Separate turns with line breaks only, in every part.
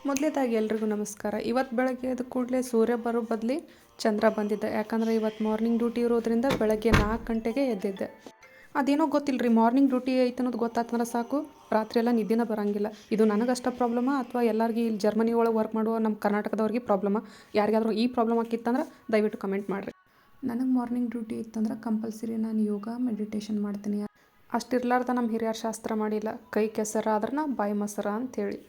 ಮೊದಲೇದಾಗಿ ಎಲ್ರಿಗೂ ನಮಸ್ಕಾರ. ಇವತ್ತು ಬೆಳಗ್ಗೆ ಎದ್ದ ಕೂಡಲೇ ಸೂರ್ಯ ಬರೋ ಬದಲಿ ಚಂದ್ರ ಬಂದಿದ್ದ. ಯಾಕಂದರೆ ಇವತ್ತು ಮಾರ್ನಿಂಗ್ ಡ್ಯೂಟಿ ಇರೋದ್ರಿಂದ ಬೆಳಗ್ಗೆ 4 ಗಂಟೆಗೆ ಎದ್ದಿದ್ದೆ. ಅದೇನೋ ಗೊತ್ತಿಲ್ಲ ರೀ, ಮಾರ್ನಿಂಗ್ ಡ್ಯೂಟಿ ಐತೆ ಅನ್ನೋದು ಗೊತ್ತಾತಂದ್ರೆ ಸಾಕು, ರಾತ್ರಿ ಎಲ್ಲ ನಿದ್ದೆನೇ ಬರೋಂಗಿಲ್ಲ. ಇದು ನನಗಷ್ಟ ಪ್ರಾಬ್ಲಮ ಅಥವಾ ಎಲ್ಲರಿಗೂ ಇಲ್ಲಿ ಜರ್ಮನಿ ಒಳಗೆ ವರ್ಕ್ ಮಾಡುವ ನಮ್ಮ ಕರ್ನಾಟಕದವ್ರಿಗೆ ಪ್ರಾಬ್ಲಮ? ಯಾರಿಗಾದ್ರೂ ಈ ಪ್ರಾಬ್ಲಮ್ ಆಕಿತ್ತಂದ್ರೆ ದಯವಿಟ್ಟು ಕಮೆಂಟ್ ಮಾಡಿರಿ. ನನಗೆ ಮಾರ್ನಿಂಗ್ ಡ್ಯೂಟಿ ಇತ್ತಂದ್ರೆ ಕಂಪಲ್ಸರಿ ನಾನು ಯೋಗ ಮೆಡಿಟೇಷನ್ ಮಾಡ್ತೀನಿ. ಅಷ್ಟಿರ್ಲಾರ್ದ ನಮ್ಮ ಹಿರಿಯರ ಶಾಸ್ತ್ರ ಮಾಡಿಲ್ಲ, ಕೈ ಕೆಸರ ಆದ್ರೆ ಬಾಯಿ ಮೊಸರ ಅಂಥೇಳಿ.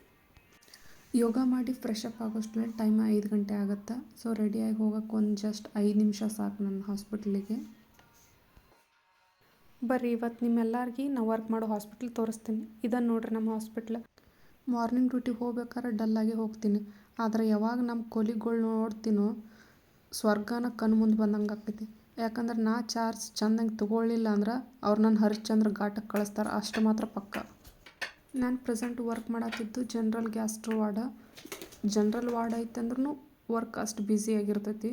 ಯೋಗ ಮಾಡಿ ಫ್ರೆಶ್ ಅಪ್ ಆಗೋಷ್ಟರಲ್ಲಿ ಟೈಮ್ 5 ಗಂಟೆ ಆಗುತ್ತೆ. ಸೊ ರೆಡಿಯಾಗಿ ಹೋಗೋಕ್ಕೆ ಒಂದು ಜಸ್ಟ್ 5 ನಿಮಿಷ ಸಾಕು ನನ್ನ ಹಾಸ್ಪಿಟ್ಲಿಗೆ. ಬರ್ರಿ ಇವತ್ತು ನಿಮ್ಮೆಲ್ಲರಿಗೆ ನಾವು ವರ್ಕ್ ಮಾಡೋ ಹಾಸ್ಪಿಟ್ಲ್ ತೋರಿಸ್ತೀನಿ. ಇದನ್ನು ನೋಡ್ರಿ ನಮ್ಮ ಹಾಸ್ಪಿಟ್ಲ್. ಮಾರ್ನಿಂಗ್ ಡ್ಯೂಟಿಗೆ ಹೋಗ್ಬೇಕಾದ್ರೆ ಡಲ್ಲಾಗಿ ಹೋಗ್ತೀನಿ, ಆದರೆ ಯಾವಾಗ ನಮ್ಮ ಕೊಲಿಗಳು ನೋಡ್ತೀನೋ ಸ್ವರ್ಗನ ಕಣ್ಣು ಮುಂದೆ ಬಂದಂಗೆ ಆಗ್ತೈತಿ. ಯಾಕಂದ್ರೆ ನಾ ಚಾರ್ಜ್ ಚೆಂದಂಗೆ ತೊಗೊಳ್ಳಿಲ್ಲ ಅಂದ್ರೆ ಅವ್ರು ನನ್ನ ಹರಿಶ್ಚಂದ್ರ ಘಾಟಕ್ಕೆ ಕಳಿಸ್ತಾರೆ, ಅಷ್ಟು ಮಾತ್ರ ಪಕ್ಕ. ನಾನು ಪ್ರೆಸೆಂಟ್ ವರ್ಕ್ ಮಾಡತ್ತಿದ್ದು general gastro ward. General ward ಐತಂದ್ರೂ ವರ್ಕ್ ಅಷ್ಟು ಬ್ಯುಸಿಯಾಗಿರ್ತೈತಿ.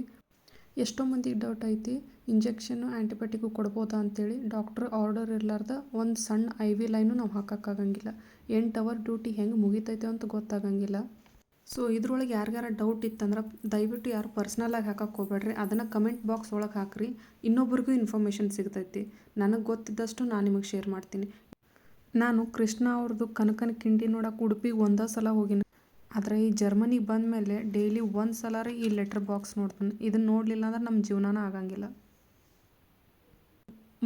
ಎಷ್ಟೋ ಮಂದಿಗೆ ಡೌಟ್ ಐತಿ, ಇಂಜೆಕ್ಷನ್ನು ಆ್ಯಂಟಿಬಯೋಟಿಕ್ಕು ಕೊಡ್ಬೋದಾ ಅಂತೇಳಿ. ಡಾಕ್ಟ್ರ್ ಆರ್ಡರ್ ಇರಲಾರ್ದ ಒಂದು ಸಣ್ಣ IV ಲೈನು ನಾವು ಹಾಕೋಕ್ಕಾಗಂಗಿಲ್ಲ. 8 ಅವರ್ ಡ್ಯೂಟಿ ಹೆಂಗೆ ಮುಗಿತೈತೆ ಅಂತ ಗೊತ್ತಾಗಂಗಿಲ್ಲ. ಸೊ ಇದ್ರೊಳಗೆ ಯಾರಿಗಾರ ಡೌಟ್ ಇತ್ತಂದ್ರೆ ದಯವಿಟ್ಟು ಯಾರು ಪರ್ಸ್ನಲಾಗಿ ಹಾಕಕ್ಕೆ ಹೋಗ್ಬೇಡ್ರಿ, ಅದನ್ನು ಕಮೆಂಟ್ ಬಾಕ್ಸ್ ಒಳಗೆ ಹಾಕ್ರಿ. ಇನ್ನೊಬ್ರಿಗೂ ಇನ್ಫಾರ್ಮೇಷನ್ ಸಿಗ್ತೈತಿ. ನನಗೆ ಗೊತ್ತಿದ್ದಷ್ಟು ನಾನು ನಿಮಗೆ ಶೇರ್ ಮಾಡ್ತೀನಿ. ನಾನು ಕೃಷ್ಣ ಅವ್ರದ್ದು ಕನಕನ ಕಿಂಡಿ ನೋಡೋಕೆ ಉಡುಪಿಗೆ ಒಂದೇ ಸಲ ಹೋಗಿನಿ. ಆದರೆ ಈ ಜರ್ಮನಿಗೆ ಬಂದ ಮೇಲೆ ಡೈಲಿ 1 ಸಲ ಈ ಲೆಟರ್ ಬಾಕ್ಸ್ ನೋಡ್ತೀನಿ. ಇದನ್ನು ನೋಡಲಿಲ್ಲ ಅಂದ್ರೆ ನಮ್ಮ ಜೀವನನೇ ಆಗಂಗಿಲ್ಲ.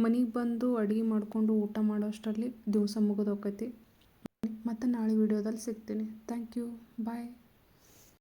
ಮನೆಗೆ ಬಂದು ಅಡುಗೆ ಮಾಡಿಕೊಂಡು ಊಟ ಮಾಡೋಷ್ಟರಲ್ಲಿ ದಿವಸ ಮುಗಿದೋಕೈತಿ. ಮತ್ತು ನಾಳೆ ವಿಡಿಯೋದಲ್ಲಿ ಸಿಗ್ತೀನಿ. Thank you, bye.